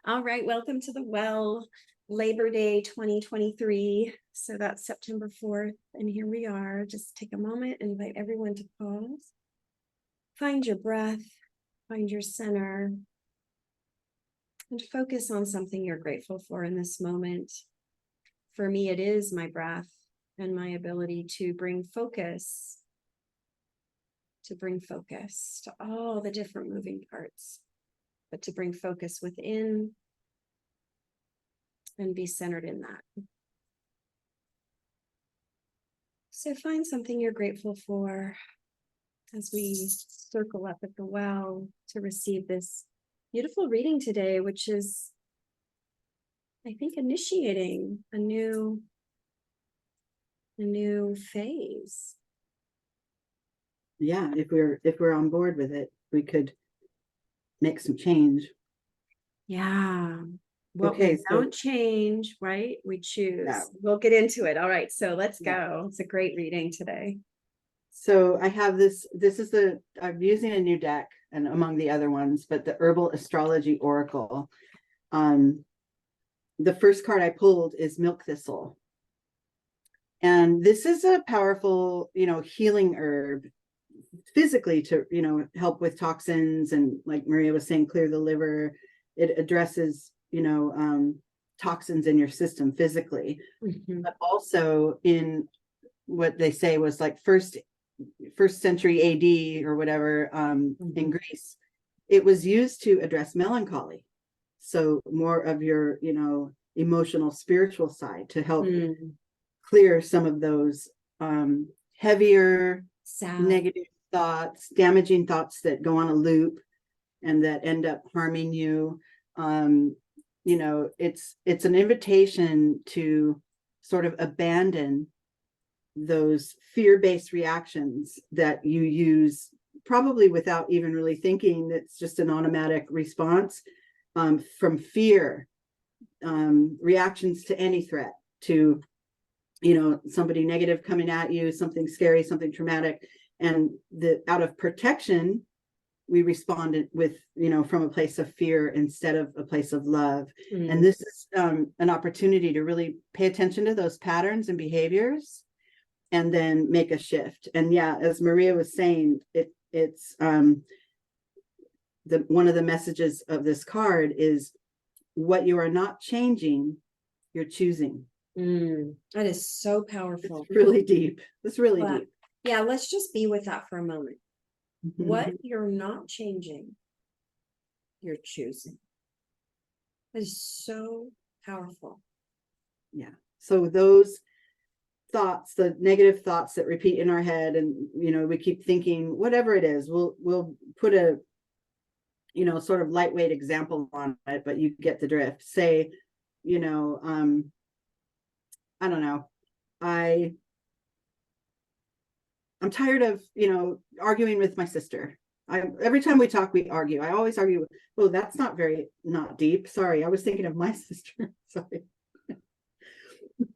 All right, welcome to the well, Labor Day 2023. So that's September 4th, and here we are. Just take a moment and invite everyone to pause. Find your breath, find your center, and focus on something you're grateful for in this moment. For me, it is my breath and my ability to bring focus to all the different moving parts, but to bring focus within and be centered in that. So find something you're grateful for as we circle up at the well to receive this beautiful reading today, which is, I think, initiating a new phase. Yeah, if we're on board with it, we could make some change. Yeah. What we don't change, right? We choose. Yeah. We'll get into it. All right. So let's go. It's a great reading today. So I have this is I'm using a new deck, and among the other ones, but the Herbal Astrology Oracle. The first card I pulled is Milk Thistle. And this is a powerful, healing herb physically to, help with toxins, and like Maria was saying, clear the liver. It addresses, toxins in your system physically, but also in what they say was like first century AD or whatever, in Greece, it was used to address melancholy. So more of your, emotional, spiritual side to help clear some of those heavier, negative thoughts, damaging thoughts that go on a loop and that end up harming you. It's an invitation to sort of abandon those fear-based reactions that you use probably without even really thinking. It's just an automatic response from fear, reactions to any threat, to somebody negative coming at you, something scary, something traumatic, and out of protection we responded with, from a place of fear instead of a place of love. And this is an opportunity to really pay attention to those patterns and behaviors and then make a shift. And yeah, as Maria was saying, it's one of the messages of this card is what you are not changing, you're choosing. That is so powerful. It's really deep. It's really deep. Yeah, let's just be with that for a moment. What you're not changing, you're choosing. That is so powerful. Yeah. So those thoughts, the negative thoughts that repeat in our head, and we keep thinking whatever it is, we'll put a sort of lightweight example on it, but you get the drift. Say, I don't know, I'm tired of, arguing with my sister. Every time we talk, we argue. I always argue. Oh, that's not deep. Sorry, I was thinking of my sister.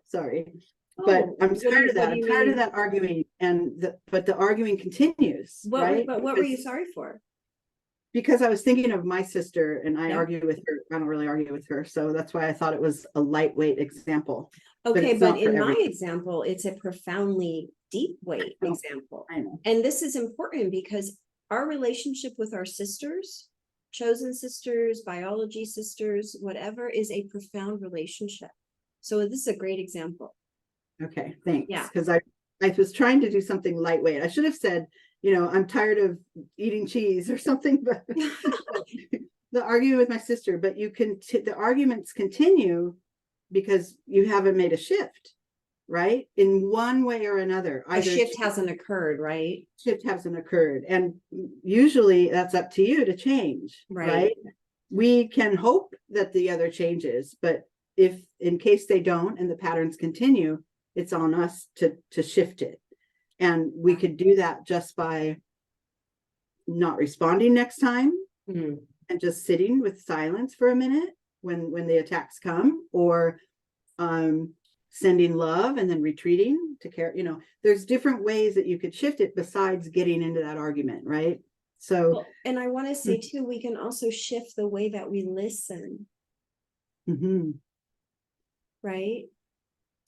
Sorry. But I'm tired of that. I'm tired of that arguing, but the arguing continues. Right? But what were you sorry for? Because I was thinking of my sister, and I argue with her. I don't really argue with her, so that's why I thought it was a lightweight example. Okay, but in my example, it's a profoundly deep weight example. I know. And this is important because our relationship with our sisters, chosen sisters, biology sisters, whatever, is a profound relationship. So this is a great example. Okay, thanks. Yeah, because I was trying to do something lightweight. I should have said, I'm tired of eating cheese or something, but the argument with my sister. But the arguments continue because you haven't made a shift, right? In one way or another. A shift hasn't occurred, right? Shift hasn't occurred. And usually that's up to you to change, right? We can hope that the other changes, but if in case they don't and the patterns continue, it's on us to shift it. And we could do that just by not responding next time and just sitting with silence for a minute when the attacks come, or sending love and then retreating to care. There's different ways that you could shift it besides getting into that argument, right? So, Well, and I want to say too, we can also shift the way that we listen, mhm, right?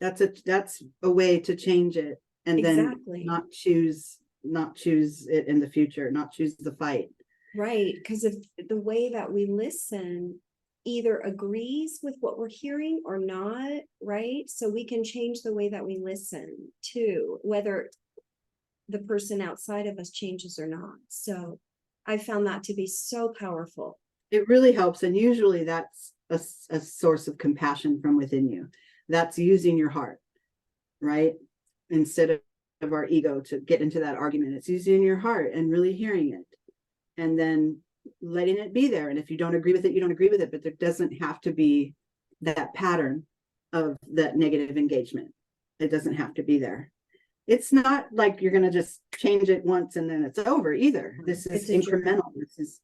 that's a way to change it, and then Exactly. not choose it in the future, not choose the fight. Right, because if the way that we listen either agrees with what we're hearing or not, right? So we can change the way that we listen too, whether the person outside of us changes or not. So I found that to be so powerful. It really helps, and usually that's a source of compassion from within you. That's using your heart, right? Instead of our ego to get into that argument. It's using your heart and really hearing it, and then letting it be there. And if you don't agree with it, you don't agree with it, but there doesn't have to be that pattern of that negative engagement. It doesn't have to be there. It's not like you're going to just change it once and then it's over either. This is incremental. This is,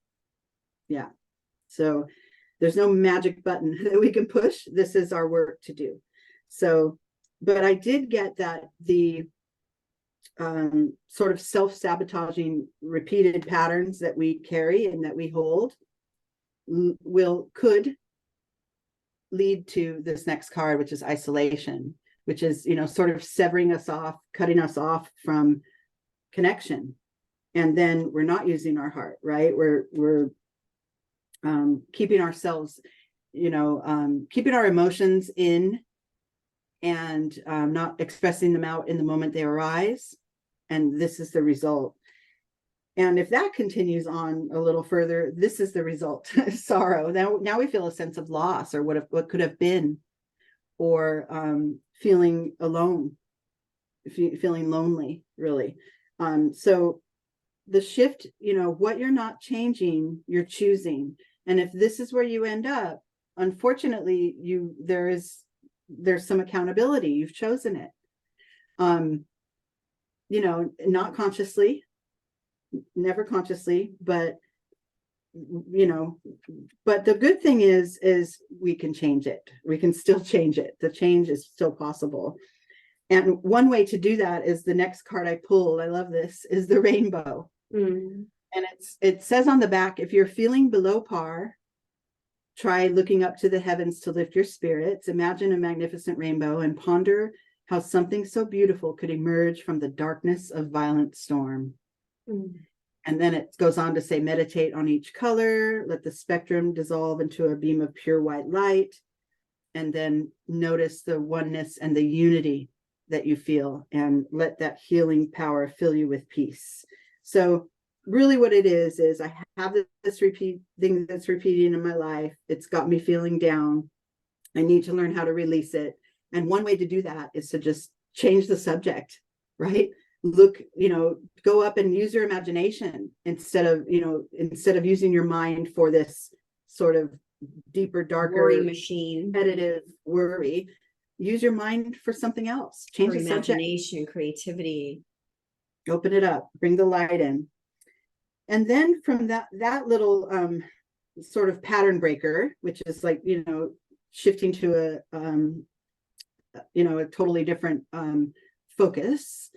yeah. So there's no magic button that we can push. This is our work to do. So, but I did get that the sort of self-sabotaging repeated patterns that we carry and that we hold could lead to this next card, which is isolation, which is, sort of severing us off, cutting us off from connection. And then we're not using our heart, right? We're keeping ourselves, keeping our emotions in, and not expressing them out in the moment they arise. And this is the result. And if that continues on a little further, this is the result: sorrow. Now we feel a sense of loss, or what could have been, or feeling alone, feeling lonely, really. So the shift, what you're not changing, you're choosing. And if this is where you end up, unfortunately, there's some accountability. You've chosen it. Not consciously, never consciously, but the good thing is we can change it. We can still change it. The change is still possible. And one way to do that is the next card I pulled. I love this, is the rainbow. And it says on the back, if you're feeling below par, try looking up to the heavens to lift your spirits. Imagine a magnificent rainbow and ponder how something so beautiful could emerge from the darkness of violent storm. And then it goes on to say, meditate on each color, let the spectrum dissolve into a beam of pure white light, and then notice the oneness and the unity that you feel, and let that healing power fill you with peace. So really what it is I have this thing that's repeating in my life. It's got me feeling down. I need to learn how to release it. And one way to do that is to just change the subject, right? Look, go up and use your imagination instead of using your mind for this sort of deeper, darker worry machine, repetitive worry. Use your mind for something else. Change the imagination, creativity. Open it up, bring the light in. And then from that little sort of pattern breaker, which is like, shifting to a totally different focus,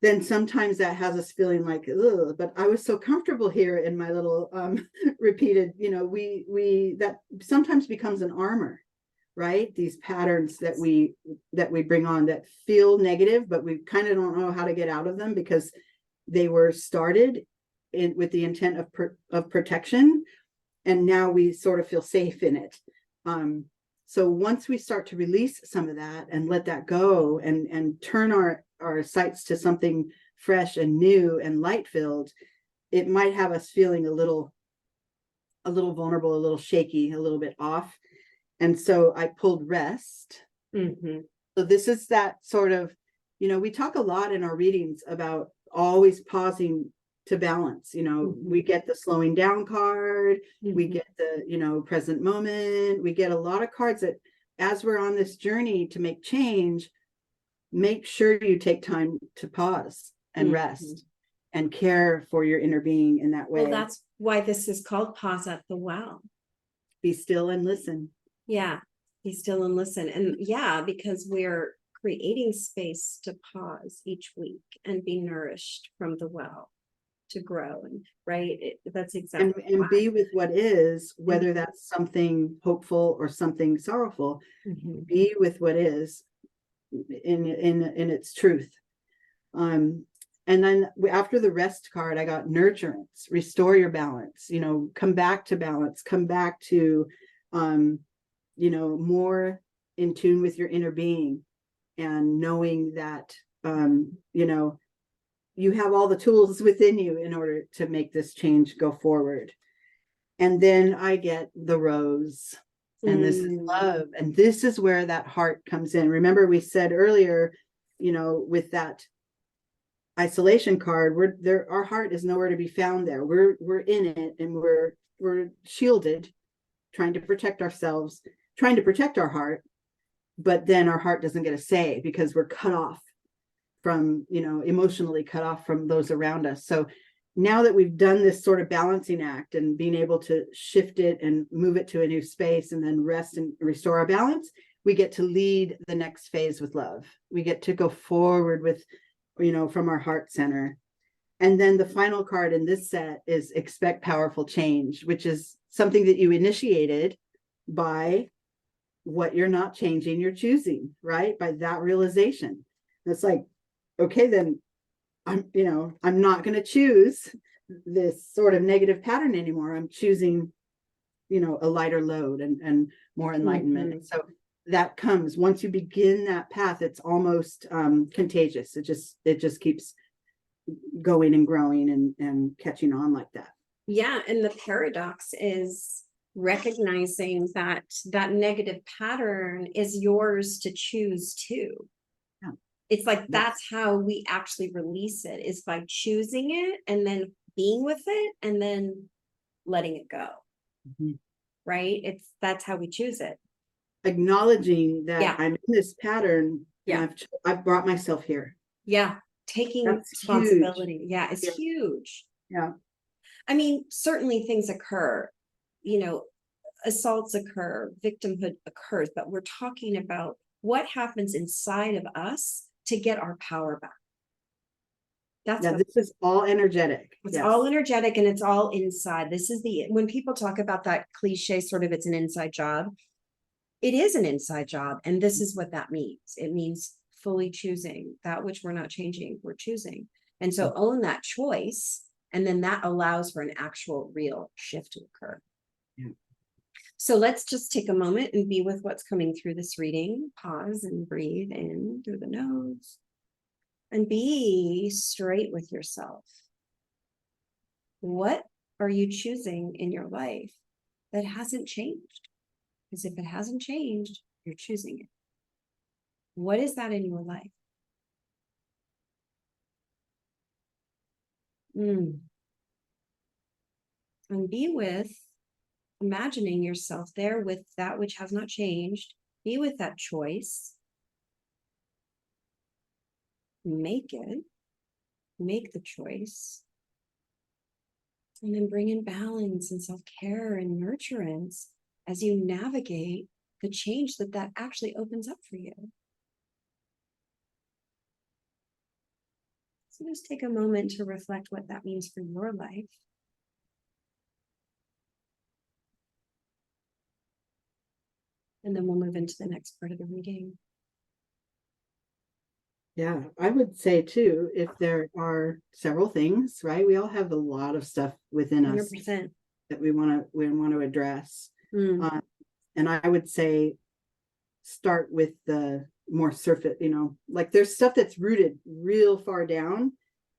then sometimes that has us feeling like, ugh, but I was so comfortable here in my little repeated, that sometimes becomes an armor, right? These patterns that we bring on that feel negative, but we kind of don't know how to get out of them because they were started with the intent of protection, and now we sort of feel safe in it. So once we start to release some of that and let that go, and turn our sights to something fresh and new and light filled, it might have us feeling a little vulnerable, a little shaky, a little bit off. And so I pulled rest. So this is that sort of, we talk a lot in our readings about always pausing to balance. We get the slowing down card, we get the present moment, we get a lot of cards that, as we're on this journey to make change, make sure you take time to pause and rest and care for your inner being in that way. Well, that's why this is called Pause at the Well. Be still and listen. Yeah, be still and listen. And yeah, because we're creating space to pause each week and be nourished from the well, to grow, and right, that's exactly and why. be with what is, whether that's something hopeful or something sorrowful. Mhm. Be with what is in its truth. And then after the rest card, I got nurturance, restore your balance, come back to balance, come back to, more in tune with your inner being, and knowing that, you have all the tools within you in order to make this change go forward. And then I get the rose, and this is love. And this is where that heart comes in. Remember, we said earlier, with that isolation card, our heart is nowhere to be found there. We're in it, and we're shielded, trying to protect ourselves, trying to protect our heart, but then our heart doesn't get a say because we're cut off from, emotionally cut off from those around us. So now that we've done this sort of balancing act and being able to shift it and move it to a new space and then rest and restore our balance, we get to lead the next phase with love. We get to go forward with, from our heart center. And then the final card in this set is expect powerful change, which is something that you initiated by what you're not changing, you're choosing, right? By that realization. It's like, okay, then I'm not going to choose this sort of negative pattern anymore. I'm choosing, a lighter load and more enlightenment. And so that comes once you begin that path. It's almost contagious. It just keeps going and growing and catching on like that. Yeah, and the paradox is recognizing that that negative pattern is yours to choose too. Yeah. It's like that's how we actually release it, is by choosing it and then being with it and then letting it go. Right? That's how we choose it. Acknowledging that I'm in this pattern. Yeah. And I've brought myself here. Yeah. Taking That's responsibility. huge. Yeah, it's huge. Yeah. I mean, certainly things occur, assaults occur, victimhood occurs, but we're talking about what happens inside of us to get our power back. This is all energetic. It's all energetic, and it's all inside. This is when people talk about that cliche, sort of, it's an inside job. It is an inside job. And this is what that means. It means fully choosing that which we're not changing, we're choosing. And so own that choice. And then that allows for an actual real shift to occur. Yeah. So let's just take a moment and be with what's coming through this reading. Pause and breathe in through the nose. And be straight with yourself. What are you choosing in your life that hasn't changed? Because if it hasn't changed, you're choosing it. What is that in your life? And be with, imagining yourself there with that which has not changed. Be with that choice. Make the choice. And then bring in balance and self-care and nurturance as you navigate the change that actually opens up for you. So just take a moment to reflect what that means for your life. And then we'll move into the next part of the reading. Yeah, I would say too, if there are several things, right? We all have a lot of stuff within 100%. us that we want to address. And I would say start with the more surface, like there's stuff that's rooted real far down,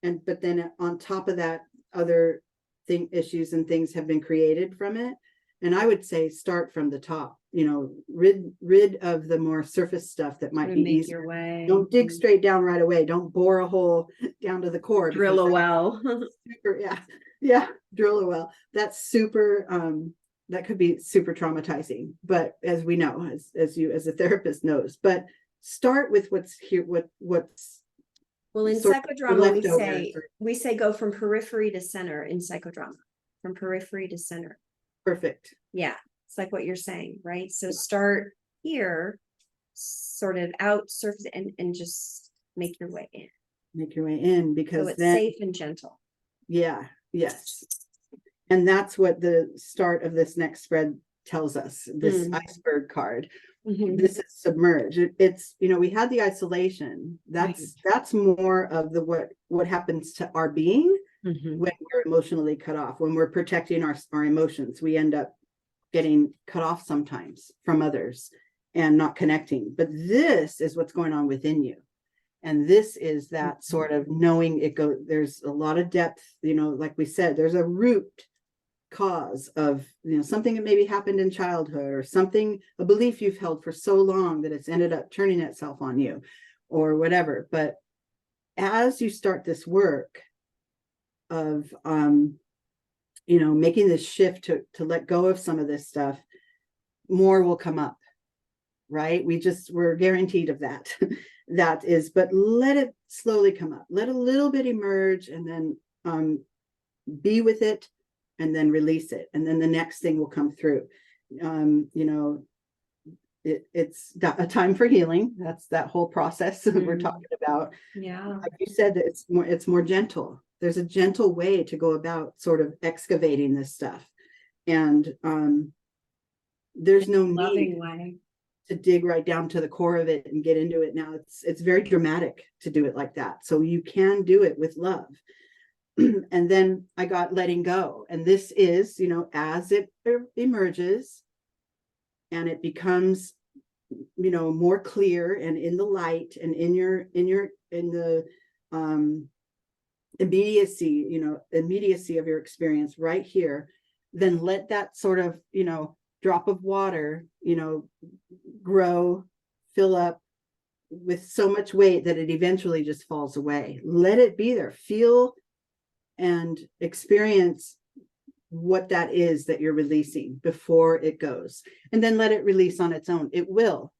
but then on top of that, other issues and things have been created from it. And I would say start from the top, rid of the more surface stuff that might be easy. Your way. Don't dig straight down right away. Don't bore a hole down to the core. Drill a well. Drill a well. That's super, that could be super traumatizing. But as we know, as a therapist knows, but start with what's here, what's well, in psychodrama, we say go from periphery to center in psychodrama, from periphery to center. Perfect. Yeah, it's like what you're saying, right? So start here, sort of out, surface, and just make your way in. Make your way in, because so it's then safe and gentle. Yeah, yes. And that's what the start of this next spread tells us, this iceberg card. This is submerged. It's, you know, we had the isolation. That's more of the what happens to our being when we're emotionally cut off, when we're protecting our emotions. We end up getting cut off sometimes from others and not connecting. But this is what's going on within you. And this is that sort of knowing it go. There's a lot of depth, you know, like we said, there's a root cause of, you know, something that maybe happened in childhood, or something, a belief you've held for so long that it's ended up turning itself on you or whatever. But as you start this work of you know, making this shift to let go of some of this stuff, more will come up, right? We're guaranteed of that. That is, but let it slowly come up, let a little bit emerge, and then be with it, and then release it, and then the next thing will come through. You know, it's a time for healing. That's that whole process that we're talking about. Yeah, like you said, that it's more gentle. There's a gentle way to go about sort of excavating this stuff, and there's no need way to dig right down to the core of it and get into it. Now it's very dramatic to do it like that, so you can do it with love. And then I got letting go, and this is, you know, as it emerges and it becomes, you know, more clear and in the light and in the immediacy of your experience right here, then let that sort of, you know, drop of water, you know, grow, fill up with so much weight that it eventually just falls away. Let it be there. Feel and experience what that is that you're releasing before it goes, and then let it release on its own. It will,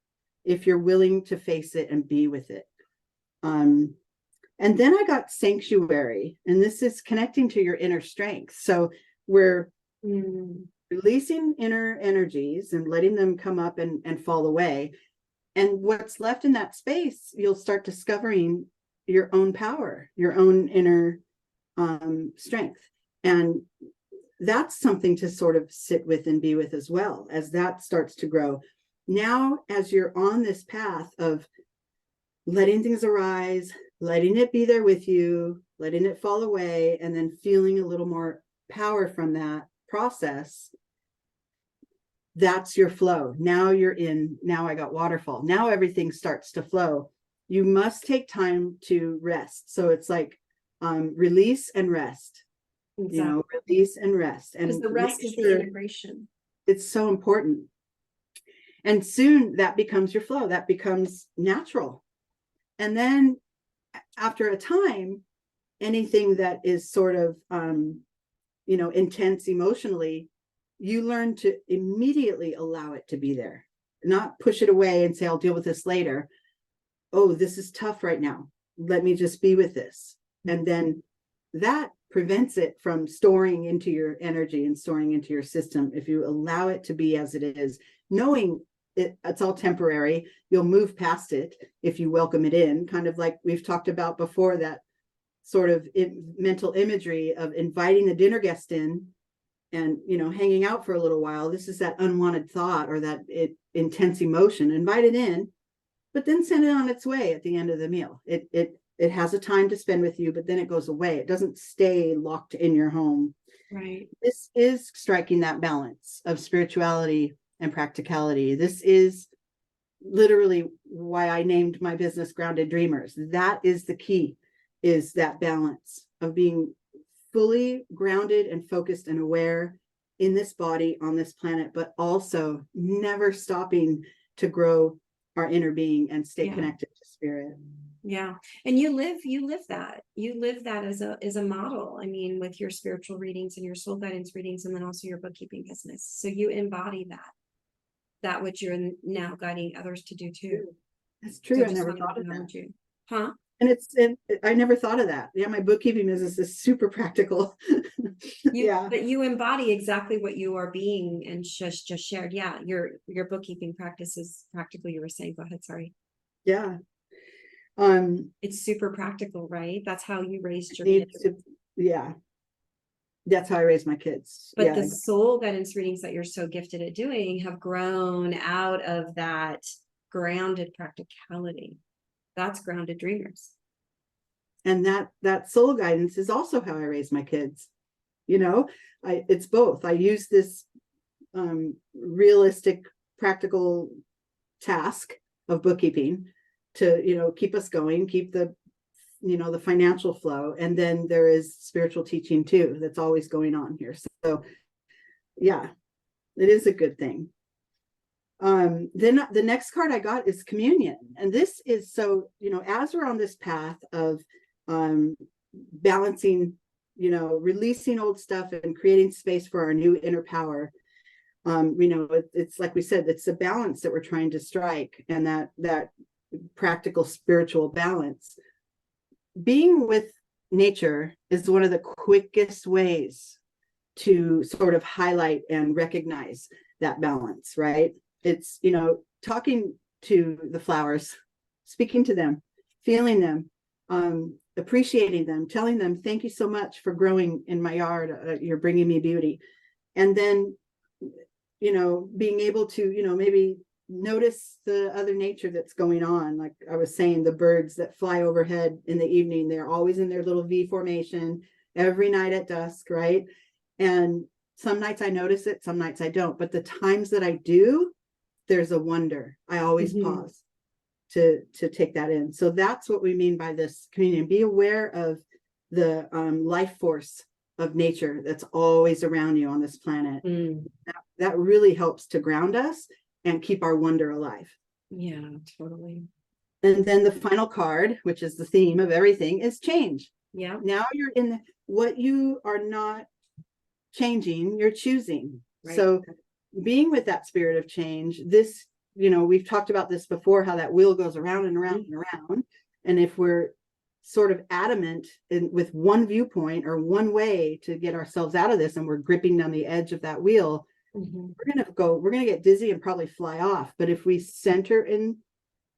if you're willing to face it and be with it. And then I got sanctuary, and this is connecting to your inner strength. So we're releasing inner energies and letting them come up and fall away, and what's left in that space, you'll start discovering your own power, your own inner strength. And that's something to sort of sit with and be with as well, as that starts to grow. Now, as you're on this path of letting things arise, letting it be there with you, letting it fall away, and then feeling a little more power from that process, that's your flow. Now now I got waterfall. Now everything starts to flow. You must take time to rest. So it's like, release and rest. Exactly. You know, release and rest, and because the rest is the integration. It's so important. And soon that becomes your flow, that becomes natural. And then after a time, anything that is sort of you know, intense emotionally, you learn to immediately allow it to be there, not push it away and say, I'll deal with this later. Oh, this is tough right now, let me just be with this. And then that prevents it from storing into your energy and storing into your system. If you allow it to be as it is, knowing it's all temporary, you'll move past it if you welcome it in, kind of like we've talked about before, that sort of mental imagery of inviting the dinner guest in and, you know, hanging out for a little while. This is that unwanted thought or that intense emotion. Invite it in, but then send it on its way at the end of the meal. It has a time to spend with you, but then it goes away. It doesn't stay locked in your home. Right. This is striking that balance of spirituality and practicality. This is literally why I named my business Grounded Dreamers. That is the key, is that balance of being fully grounded and focused and aware in this body on this planet, but also never stopping to grow our inner being and stay connected to spirit. Yeah. And you live that as a model. I mean, with your spiritual readings and your soul guidance readings, and then also your bookkeeping business. So you embody that which you're now guiding others to do too. That's true. So I never thought of that. Huh? And I never thought of that. Yeah, my bookkeeping business is super practical. But you embody exactly what you are being and just shared. Yeah, your bookkeeping practice is practical. You were saying, go ahead, sorry. Yeah. It's super practical, right? That's how you raised your kids. Yeah. That's how I raise my kids. But Yeah. the soul guidance readings that you're so gifted at doing have grown out of that grounded practicality. That's grounded dreamers. And that soul guidance is also how I raise my kids. You know, it's both. I use this realistic, practical task of bookkeeping to, you know, keep us going, keep the, you know, the financial flow. And then there is spiritual teaching too, that's always going on here. So yeah, it is a good thing. Then the next card I got is communion. And this is, so, you know, as we're on this path of balancing, you know, releasing old stuff and creating space for our new inner power. You know, it's like we said, it's a balance that we're trying to strike, and that practical spiritual balance. Being with nature is one of the quickest ways to sort of highlight and recognize that balance, right? It's, you know, talking to the flowers, speaking to them, feeling them, appreciating them, telling them, thank you so much for growing in my yard. You're bringing me beauty. And then, you know, being able to, you know, maybe notice the other nature that's going on. Like I was saying, the birds that fly overhead in the evening, they're always in their little V formation every night at dusk, right? And some nights I notice it, some nights I don't. But the times that I do, there's a wonder. I always pause to take that in. So that's what we mean by this communion. Be aware of the life force of nature that's always around you on this planet. That really helps to ground us and keep our wonder alive. Yeah, totally. And then the final card, which is the theme of everything, is change. Yeah. Now you're in what you are not changing, you're choosing. Right. So being with that spirit of change, this, you know, we've talked about this before, how that wheel goes around and around and around. And if we're sort of adamant with one viewpoint or one way to get ourselves out of this, and we're gripping down the edge of that wheel, we're going to get dizzy and probably fly off. But if we center in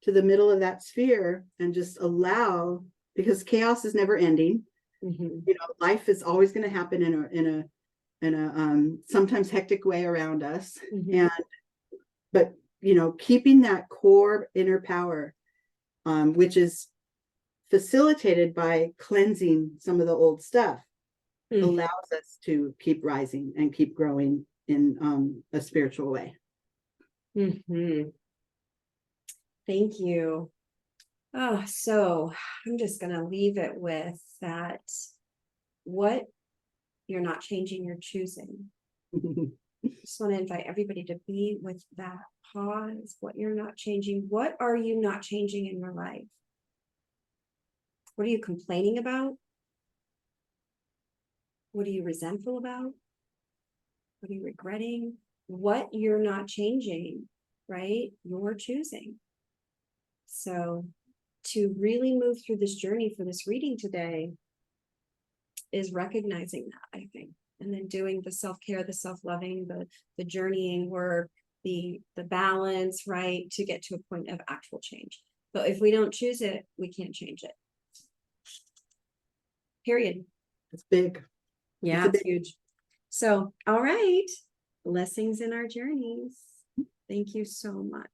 to the middle of that sphere and just allow, because chaos is never ending, you know, life is always going to happen in a sometimes hectic way around us. But you know, keeping that core inner power, which is facilitated by cleansing some of the old stuff, allows us to keep rising and keep growing in a spiritual way. Thank you. Oh, so I'm just going to leave it with that. What you're not changing, you're choosing. Just want to invite everybody to be with that pause. What you're not changing. What are you not changing in your life? What are you complaining about? What are you resentful about? What are you regretting? What you're not changing, right? You're choosing. So to really move through this journey for this reading today is recognizing that, I think, and then doing the self-care, the self-loving, the journeying work, the balance, right, to get to a point of actual change. But if we don't choose it, we can't change it. Period. It's big. Yeah, it's huge. So, all right. Blessings in our journeys. Thank you so much.